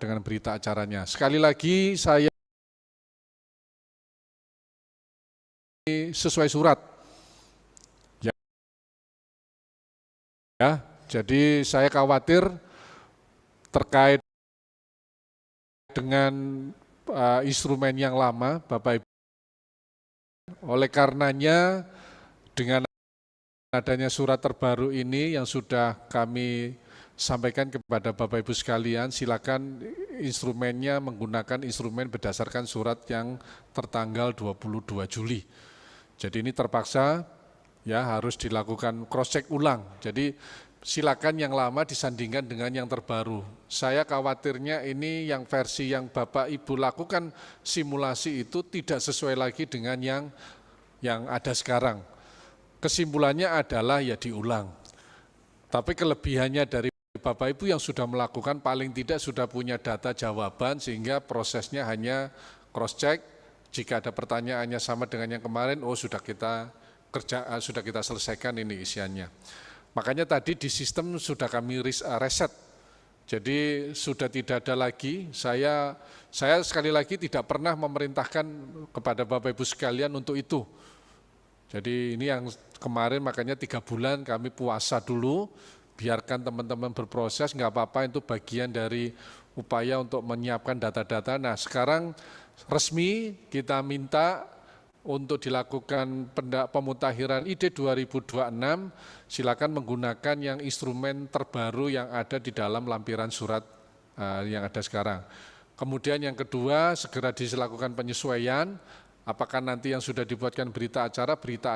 dengan berita acaranya. Sekali lagi saya sesuai surat. Ya, jadi saya khawatir terkait dengan instrumen yang lama, Bapak Ibu. Oleh karenanya dengan adanya surat terbaru ini yang sudah kami sampaikan kepada Bapak Ibu sekalian, silakan instrumennya menggunakan instrumen berdasarkan surat yang tertanggal 22 Juli. Jadi ini terpaksa ya harus dilakukan cross check ulang. Jadi silakan yang lama disandingkan dengan yang terbaru. Saya khawatirnya ini yang versi yang Bapak Ibu lakukan simulasi itu tidak sesuai lagi dengan yang ada sekarang. Kesimpulannya adalah ya diulang. Tapi kelebihannya dari Bapak Ibu yang sudah melakukan paling tidak sudah punya data jawaban sehingga prosesnya hanya cross check. Jika ada pertanyaannya sama dengan yang kemarin, oh sudah kita selesaikan ini isiannya. Makanya tadi di sistem sudah kami reset. Jadi sudah tidak ada lagi, saya sekali lagi tidak pernah memerintahkan kepada Bapak Ibu sekalian untuk itu. Jadi ini yang kemarin makanya 3 bulan kami puasa dulu, biarkan teman-teman berproses, nggak apa-apa itu bagian dari upaya untuk menyiapkan data-data. Nah sekarang resmi kita minta untuk dilakukan pemutakhiran ID 2026, silakan menggunakan yang instrumen terbaru yang ada di dalam lampiran surat yang ada sekarang. Kemudian yang kedua, segera dilakukan penyesuaian, apakah nanti yang sudah dibuatkan berita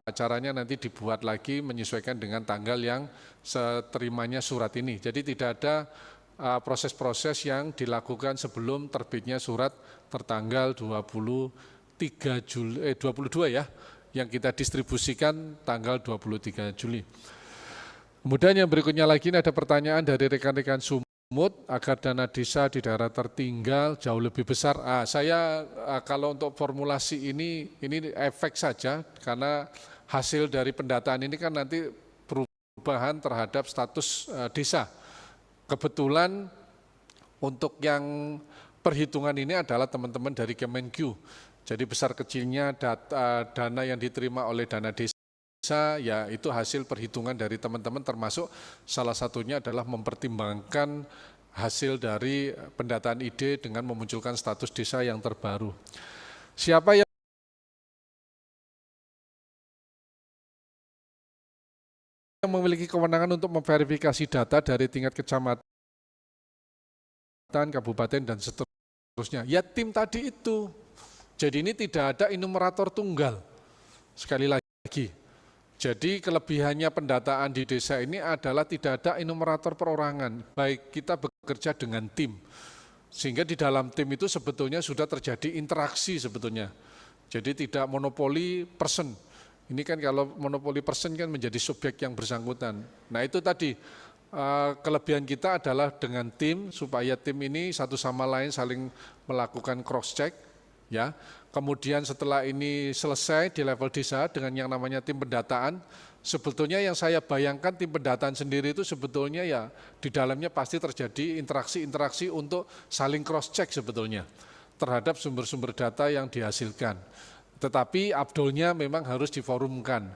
acaranya nanti dibuat lagi menyesuaikan dengan tanggal yang seterimanya surat ini. Jadi tidak ada proses-proses yang dilakukan sebelum terbitnya surat tertanggal 22 ya, yang kita distribusikan tanggal 23 Juli. Kemudian yang berikutnya lagi ini ada pertanyaan dari rekan-rekan Sumut agar dana desa di daerah tertinggal jauh lebih besar. Kalau untuk formulasi ini efek saja karena hasil dari pendataan ini kan nanti perubahan terhadap status desa. Kebetulan untuk yang perhitungan ini adalah teman-teman dari Kemenq. Jadi besar kecilnya dana yang diterima oleh dana desa, ya itu hasil perhitungan dari teman-teman termasuk salah satunya adalah mempertimbangkan hasil dari pendataan ID dengan memunculkan status desa yang terbaru. Siapa yang memiliki kewenangan untuk memverifikasi data dari tingkat kecamatan, kabupaten, dan seterusnya? Ya tim tadi itu. Jadi ini tidak ada enumerator tunggal, sekali lagi. Jadi kelebihannya pendataan di desa ini adalah tidak ada enumerator perorangan, baik kita bekerja dengan tim. Sehingga di dalam tim itu sebetulnya sudah terjadi interaksi sebetulnya. Jadi tidak monopoli person. Ini kan kalau monopoli person kan menjadi subjek yang bersangkutan. Nah itu tadi kelebihan kita adalah dengan tim, supaya tim ini satu sama lain saling melakukan cross check. Ya, kemudian setelah ini selesai di level desa dengan yang namanya tim pendataan, sebetulnya yang saya bayangkan tim pendataan sendiri itu sebetulnya ya di dalamnya pasti terjadi interaksi-interaksi untuk saling cross check sebetulnya terhadap sumber-sumber data yang dihasilkan. Tetapi abdolnya memang harus diforumkan.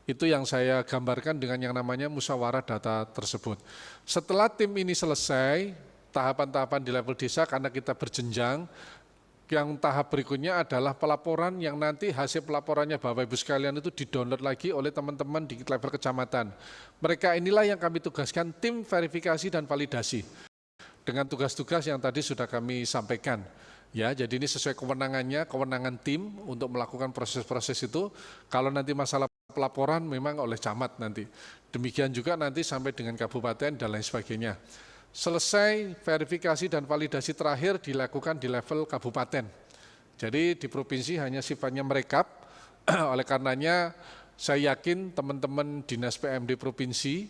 Itu yang saya gambarkan dengan yang namanya musyawarah data tersebut. Setelah tim ini selesai, tahapan-tahapan di level desa karena kita berjenjang, yang tahap berikutnya adalah pelaporan yang nanti hasil pelaporannya Bapak Ibu sekalian itu didownload lagi oleh teman-teman di level kecamatan. Mereka inilah yang kami tugaskan tim verifikasi dan validasi dengan tugas-tugas yang tadi sudah kami sampaikan. Ya, jadi ini sesuai kewenangannya, kewenangan tim untuk melakukan proses-proses itu. Kalau nanti masalah pelaporan memang oleh camat nanti. Demikian juga nanti sampai dengan kabupaten dan lain sebagainya. Selesai verifikasi dan validasi terakhir dilakukan di level kabupaten. Jadi di provinsi hanya sifatnya merekap, oleh karenanya saya yakin teman-teman Dinas PMD Provinsi,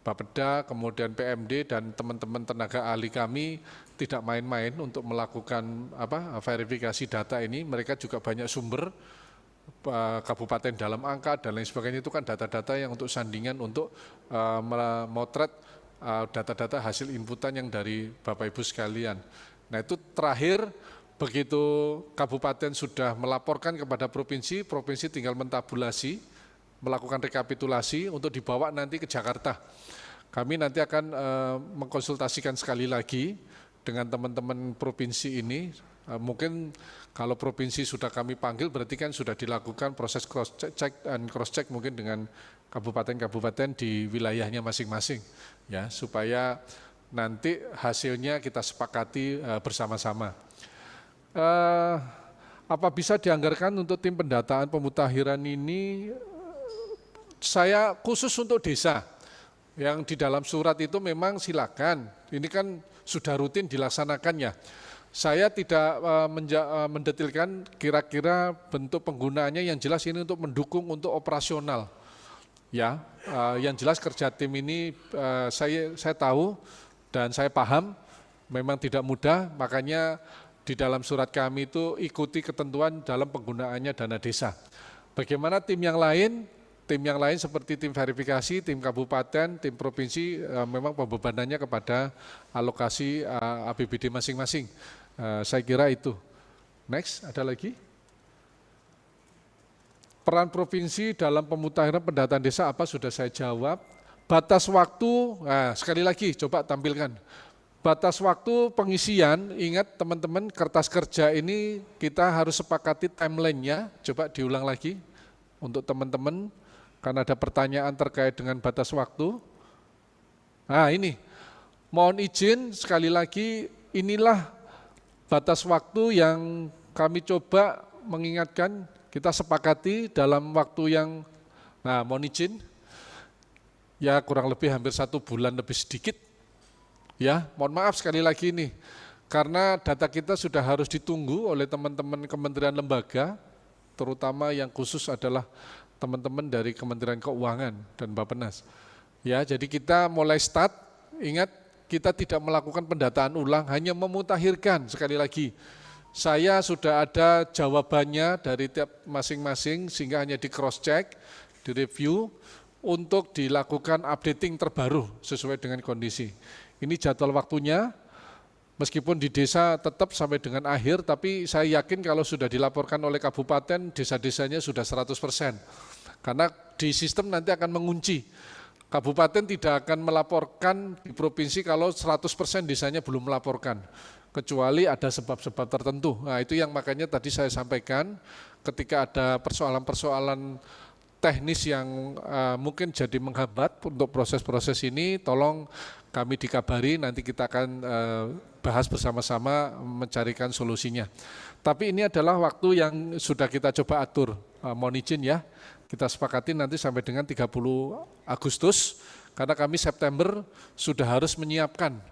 Bapeda, kemudian PMD dan teman-teman tenaga ahli kami tidak main-main untuk melakukan verifikasi data ini. Mereka juga banyak sumber, kabupaten dalam angka dan lain sebagainya, itu kan data-data yang untuk sandingan untuk memotret data-data hasil inputan yang dari Bapak Ibu sekalian. Nah itu terakhir begitu kabupaten sudah melaporkan kepada provinsi, provinsi tinggal mentabulasi, melakukan rekapitulasi untuk dibawa nanti ke Jakarta. Kami nanti akan mengkonsultasikan sekali lagi dengan teman-teman provinsi ini. Mungkin kalau provinsi sudah kami panggil berarti kan sudah dilakukan proses cross-check dan cross-check mungkin dengan kabupaten-kabupaten di wilayahnya masing-masing, ya supaya nanti hasilnya kita sepakati bersama-sama. Apa bisa dianggarkan untuk tim pendataan pemutakhiran ini? Saya khusus untuk desa, yang di dalam surat itu memang silakan, ini kan sudah rutin dilaksanakannya. Saya tidak mendetilkan kira-kira bentuk penggunaannya, yang jelas ini untuk mendukung untuk operasional. Ya, yang jelas kerja tim ini saya tahu dan saya paham memang tidak mudah, makanya di dalam surat kami itu ikuti ketentuan dalam penggunaannya dana desa. Bagaimana tim yang lain? Tim yang lain seperti tim verifikasi, tim kabupaten, tim provinsi memang pembebanannya kepada alokasi APBD masing-masing. Saya kira itu. Next, ada lagi? Peran provinsi dalam pemutakhiran pendataan desa apa sudah saya jawab. Batas waktu, nah sekali lagi coba tampilkan. Batas waktu pengisian, ingat teman-teman kertas kerja ini kita harus sepakati timeline-nya, coba diulang lagi untuk teman-teman, karena ada pertanyaan terkait dengan batas waktu. Nah ini, mohon izin sekali lagi, inilah batas waktu yang kami coba mengingatkan, kita sepakati dalam waktu yang, nah mohon izin, ya kurang lebih hampir 1 bulan lebih sedikit. Ya, mohon maaf sekali lagi nih, karena data kita sudah harus ditunggu oleh teman-teman kementerian lembaga, terutama yang khusus adalah teman-teman dari Kementerian Keuangan dan Bappenas. Ya, jadi kita mulai start, ingat kita tidak melakukan pendataan ulang, hanya memutakhirkan sekali lagi. Saya sudah ada jawabannya dari tiap masing-masing, sehingga hanya di cross-check, di review, untuk dilakukan updating terbaru sesuai dengan kondisi. Ini jadwal waktunya, meskipun di desa tetap sampai dengan akhir, tapi saya yakin kalau sudah dilaporkan oleh kabupaten, desa-desanya sudah 100%. Karena di sistem nanti akan mengunci. Kabupaten tidak akan melaporkan di provinsi kalau 100% desanya belum melaporkan, kecuali ada sebab-sebab tertentu. Nah itu yang makanya tadi saya sampaikan, ketika ada persoalan-persoalan teknis yang mungkin jadi menghambat untuk proses-proses ini, tolong kami dikabari, nanti kita akan bahas bersama-sama mencarikan solusinya. Tapi ini adalah waktu yang sudah kita coba atur, mohon izin ya, kita sepakati nanti sampai dengan 30 Agustus, karena kami September sudah harus menyiapkan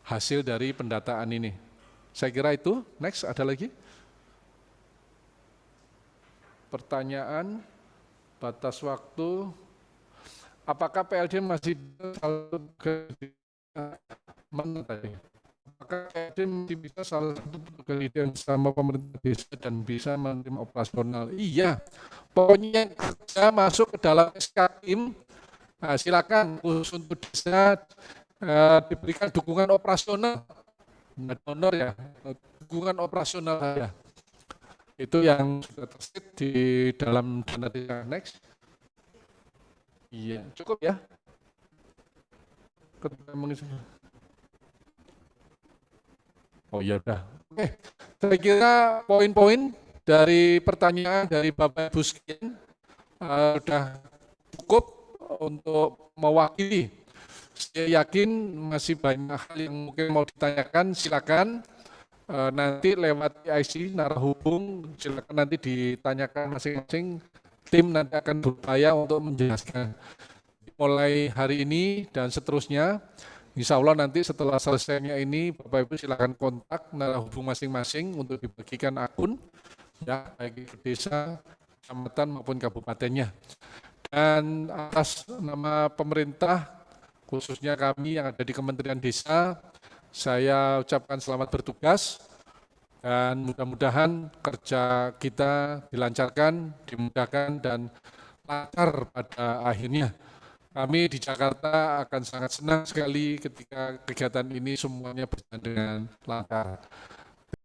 hasil dari pendataan ini. Saya kira itu. Next, ada lagi? Pertanyaan? Batas waktu, apakah PLD masih apakah PLD masih bisa salah satu pekerjaan sama pemerintah desa dan bisa menerima operasional? Iya, pokoknya kerja masuk ke dalam SK tim, nah, silakan khusus untuk desa diberikan dukungan operasional, donor ya, dukungan operasional saja. Itu yang sudah terset di dalam dana desa. Next. Iya, cukup ya. Oh iya udah. Oke, saya kira poin-poin dari pertanyaan dari Bapak Ibu sekalian sudah cukup untuk mewakili. Saya yakin masih banyak hal yang mungkin mau ditanyakan, silakan. Nanti lewat IC narah hubung, silakan nanti ditanyakan masing-masing, tim nanti akan berupaya untuk menjelaskan. Mulai hari ini dan seterusnya, insya Allah nanti setelah selesainya ini, Bapak Ibu silakan kontak narah hubung masing-masing untuk dibagikan akun, ya baik di desa, kecamatan maupun kabupatennya. Dan atas nama pemerintah, khususnya kami yang ada di Kementerian Desa, saya ucapkan selamat bertugas dan mudah-mudahan kerja kita dilancarkan, dimudahkan dan lancar pada akhirnya. Kami di Jakarta akan sangat senang sekali ketika kegiatan ini semuanya berjalan dengan lancar.